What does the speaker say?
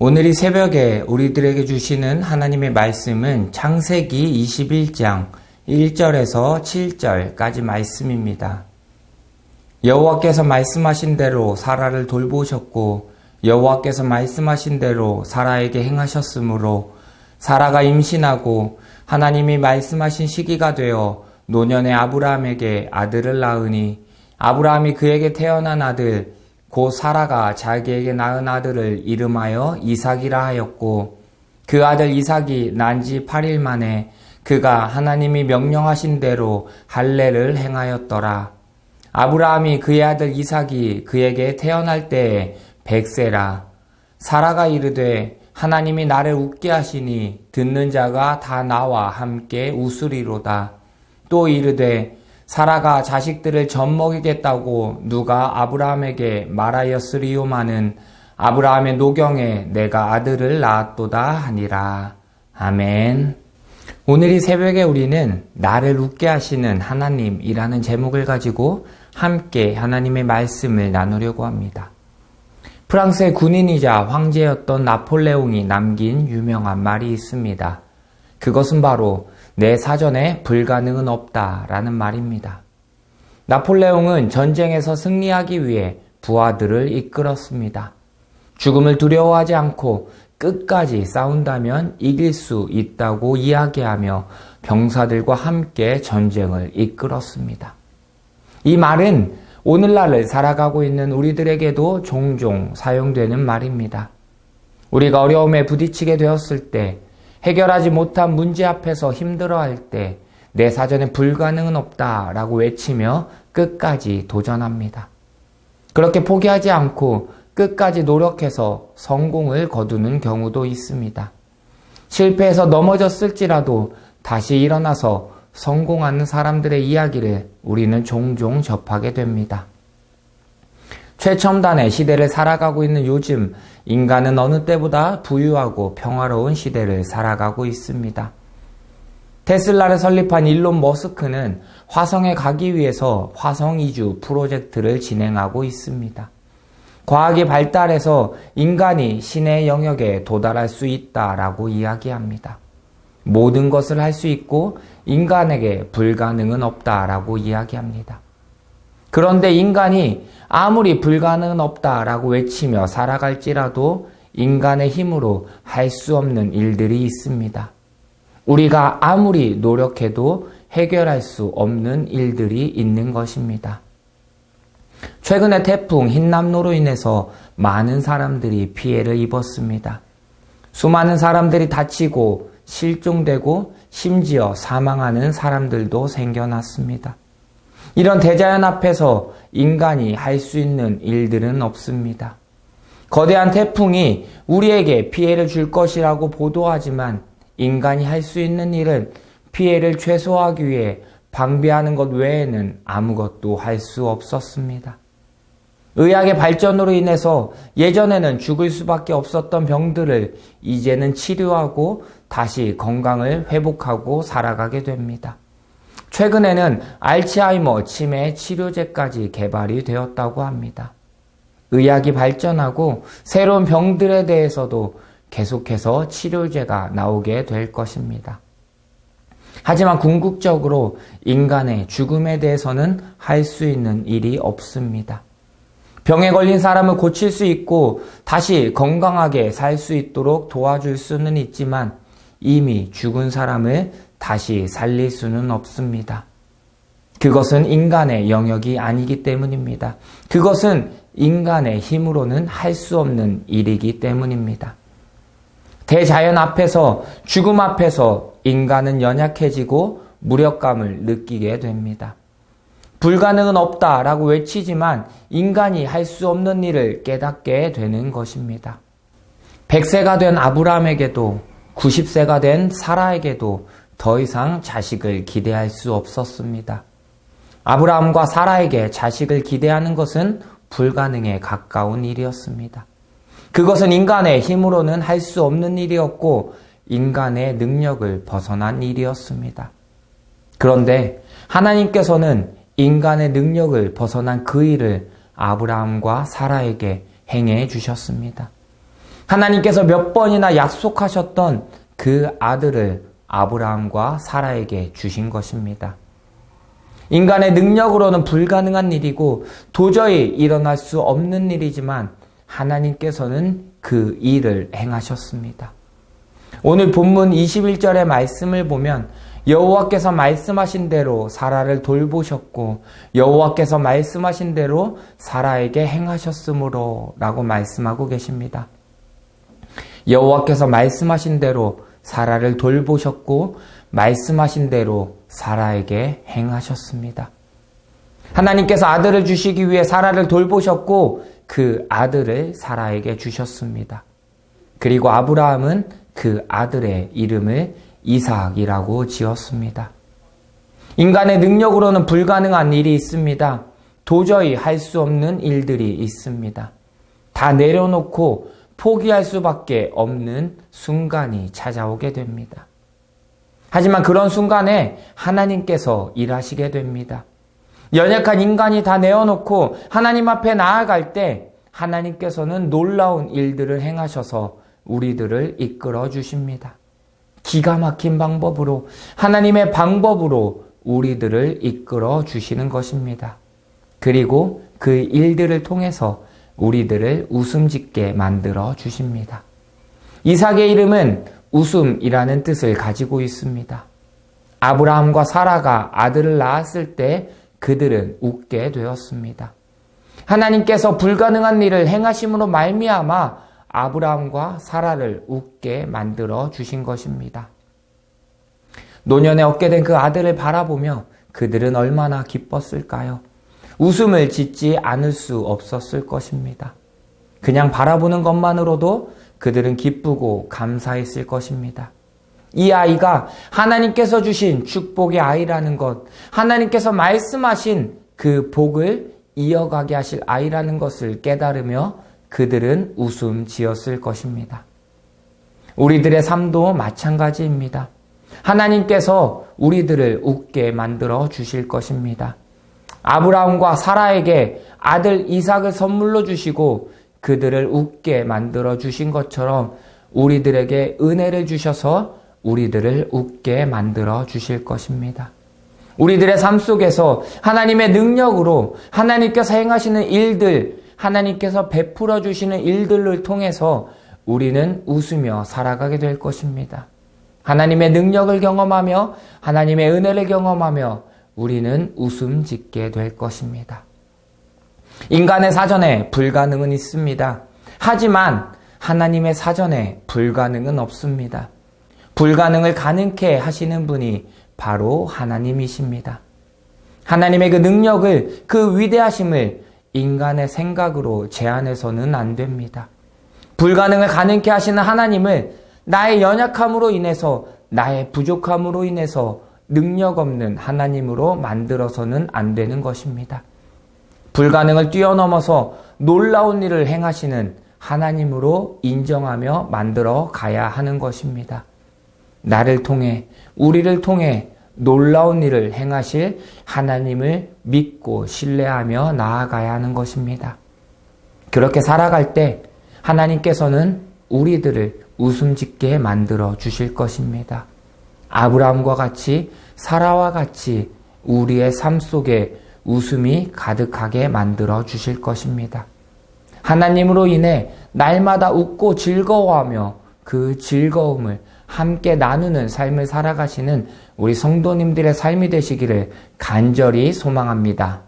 오늘 이 새벽에 우리들에게 주시는 하나님의 말씀은 창세기 21장 1절에서 7절까지 말씀입니다. 여호와께서 말씀하신 대로 사라를 돌보셨고 여호와께서 말씀하신 대로 사라에게 행하셨으므로 사라가 임신하고 하나님이 말씀하신 시기가 되어 노년의 아브라함에게 아들을 낳으니 아브라함이 그에게 태어난 아들 곧 사라가 자기에게 낳은 아들을 이름하여 이삭이라 하였고 그 아들 이삭이 난 지 8일 만에 그가 하나님이 명령하신 대로 할례를 행하였더라. 아브라함이 그의 아들 이삭이 그에게 태어날 때에 100세라. 사라가 이르되 하나님이 나를 웃게 하시니 듣는 자가 다 나와 함께 웃으리로다. 또 이르되 사라가 자식들을 젖먹이겠다고 누가 아브라함에게 말하였으리요마는 아브라함의 노경에 내가 아들을 낳았도다 하니라. 아멘. 오늘 이 새벽에 우리는 나를 웃게 하시는 하나님이라는 제목을 가지고 함께 하나님의 말씀을 나누려고 합니다. 프랑스의 군인이자 황제였던 나폴레옹이 남긴 유명한 말이 있습니다. 그것은 바로 내 사전에 불가능은 없다라는 말입니다. 나폴레옹은 전쟁에서 승리하기 위해 부하들을 이끌었습니다. 죽음을 두려워하지 않고 끝까지 싸운다면 이길 수 있다고 이야기하며 병사들과 함께 전쟁을 이끌었습니다. 이 말은 오늘날을 살아가고 있는 우리들에게도 종종 사용되는 말입니다. 우리가 어려움에 부딪히게 되었을 때, 해결하지 못한 문제 앞에서 힘들어할 때 내 사전에 불가능은 없다라고 외치며 끝까지 도전합니다. 그렇게 포기하지 않고 끝까지 노력해서 성공을 거두는 경우도 있습니다. 실패해서 넘어졌을지라도 다시 일어나서 성공하는 사람들의 이야기를 우리는 종종 접하게 됩니다. 최첨단의 시대를 살아가고 있는 요즘 인간은 어느 때보다 부유하고 평화로운 시대를 살아가고 있습니다. 테슬라를 설립한 일론 머스크는 화성에 가기 위해서 화성 이주 프로젝트를 진행하고 있습니다. 과학이 발달해서 인간이 신의 영역에 도달할 수 있다라고 이야기합니다. 모든 것을 할 수 있고 인간에게 불가능은 없다라고 이야기합니다. 그런데 인간이 아무리 불가능은 없다라고 외치며 살아갈지라도 인간의 힘으로 할 수 없는 일들이 있습니다. 우리가 아무리 노력해도 해결할 수 없는 일들이 있는 것입니다. 최근에 태풍 흰남노로 인해서 많은 사람들이 피해를 입었습니다. 수많은 사람들이 다치고 실종되고 심지어 사망하는 사람들도 생겨났습니다. 이런 대자연 앞에서 인간이 할 수 있는 일들은 없습니다. 거대한 태풍이 우리에게 피해를 줄 것이라고 보도하지만 인간이 할 수 있는 일은 피해를 최소화하기 위해 방비하는 것 외에는 아무것도 할 수 없었습니다. 의학의 발전으로 인해서 예전에는 죽을 수밖에 없었던 병들을 이제는 치료하고 다시 건강을 회복하고 살아가게 됩니다. 최근에는 알츠하이머 치매 치료제까지 개발이 되었다고 합니다. 의학이 발전하고 새로운 병들에 대해서도 계속해서 치료제가 나오게 될 것입니다. 하지만 궁극적으로 인간의 죽음에 대해서는 할 수 있는 일이 없습니다. 병에 걸린 사람을 고칠 수 있고 다시 건강하게 살 수 있도록 도와줄 수는 있지만 이미 죽은 사람을 다시 살릴 수는 없습니다. 그것은 인간의 영역이 아니기 때문입니다. 그것은 인간의 힘으로는 할 수 없는 일이기 때문입니다. 대자연 앞에서, 죽음 앞에서 인간은 연약해지고 무력감을 느끼게 됩니다. 불가능은 없다라고 외치지만 인간이 할 수 없는 일을 깨닫게 되는 것입니다. 100세가 된 아브라함에게도 90세가 된 사라에게도 더 이상 자식을 기대할 수 없었습니다. 아브라함과 사라에게 자식을 기대하는 것은 불가능에 가까운 일이었습니다. 그것은 인간의 힘으로는 할 수 없는 일이었고 인간의 능력을 벗어난 일이었습니다. 그런데 하나님께서는 인간의 능력을 벗어난 그 일을 아브라함과 사라에게 행해 주셨습니다. 하나님께서 몇 번이나 약속하셨던 그 아들을 아브라함과 사라에게 주신 것입니다. 인간의 능력으로는 불가능한 일이고 도저히 일어날 수 없는 일이지만 하나님께서는 그 일을 행하셨습니다. 오늘 본문 21절의 말씀을 보면 여호와께서 말씀하신 대로 사라를 돌보셨고 여호와께서 말씀하신 대로 사라에게 행하셨으므로 라고 말씀하고 계십니다. 여호와께서 말씀하신 대로 사라를 돌보셨고 말씀하신 대로 사라에게 행하셨습니다. 하나님께서 아들을 주시기 위해 사라를 돌보셨고 그 아들을 사라에게 주셨습니다. 그리고 아브라함은 그 아들의 이름을 이삭이라고 지었습니다. 인간의 능력으로는 불가능한 일이 있습니다. 도저히 할 수 없는 일들이 있습니다. 다 내려놓고 포기할 수밖에 없는 순간이 찾아오게 됩니다. 하지만 그런 순간에 하나님께서 일하시게 됩니다. 연약한 인간이 다 내어놓고 하나님 앞에 나아갈 때 하나님께서는 놀라운 일들을 행하셔서 우리들을 이끌어 주십니다. 기가 막힌 방법으로, 하나님의 방법으로 우리들을 이끌어 주시는 것입니다. 그리고 그 일들을 통해서 우리들을 웃음 짓게 만들어 주십니다. 이삭의 이름은 웃음이라는 뜻을 가지고 있습니다. 아브라함과 사라가 아들을 낳았을 때 그들은 웃게 되었습니다. 하나님께서 불가능한 일을 행하심으로 말미암아 아브라함과 사라를 웃게 만들어 주신 것입니다. 노년에 얻게 된 그 아들을 바라보며 그들은 얼마나 기뻤을까요? 웃음을 짓지 않을 수 없었을 것입니다. 그냥 바라보는 것만으로도 그들은 기쁘고 감사했을 것입니다. 이 아이가 하나님께서 주신 축복의 아이라는 것, 하나님께서 말씀하신 그 복을 이어가게 하실 아이라는 것을 깨달으며 그들은 웃음 지었을 것입니다. 우리들의 삶도 마찬가지입니다. 하나님께서 우리들을 웃게 만들어 주실 것입니다. 아브라함과 사라에게 아들 이삭을 선물로 주시고 그들을 웃게 만들어 주신 것처럼 우리들에게 은혜를 주셔서 우리들을 웃게 만들어 주실 것입니다. 우리들의 삶 속에서 하나님의 능력으로 하나님께서 행하시는 일들, 하나님께서 베풀어 주시는 일들을 통해서 우리는 웃으며 살아가게 될 것입니다. 하나님의 능력을 경험하며 하나님의 은혜를 경험하며 우리는 웃음 짓게 될 것입니다. 인간의 사전에 불가능은 있습니다. 하지만 하나님의 사전에 불가능은 없습니다. 불가능을 가능케 하시는 분이 바로 하나님이십니다. 하나님의 그 능력을, 그 위대하심을 인간의 생각으로 제한해서는 안 됩니다. 불가능을 가능케 하시는 하나님을 나의 연약함으로 인해서, 나의 부족함으로 인해서 능력 없는 하나님으로 만들어서는 안 되는 것입니다. 불가능을 뛰어넘어서 놀라운 일을 행하시는 하나님으로 인정하며 만들어 가야 하는 것입니다. 나를 통해, 우리를 통해 놀라운 일을 행하실 하나님을 믿고 신뢰하며 나아가야 하는 것입니다. 그렇게 살아갈 때 하나님께서는 우리들을 웃음 짓게 만들어 주실 것입니다. 아브라함과 같이, 사라와 같이 우리의 삶 속에 웃음이 가득하게 만들어 주실 것입니다. 하나님으로 인해 날마다 웃고 즐거워하며 그 즐거움을 함께 나누는 삶을 살아가시는 우리 성도님들의 삶이 되시기를 간절히 소망합니다.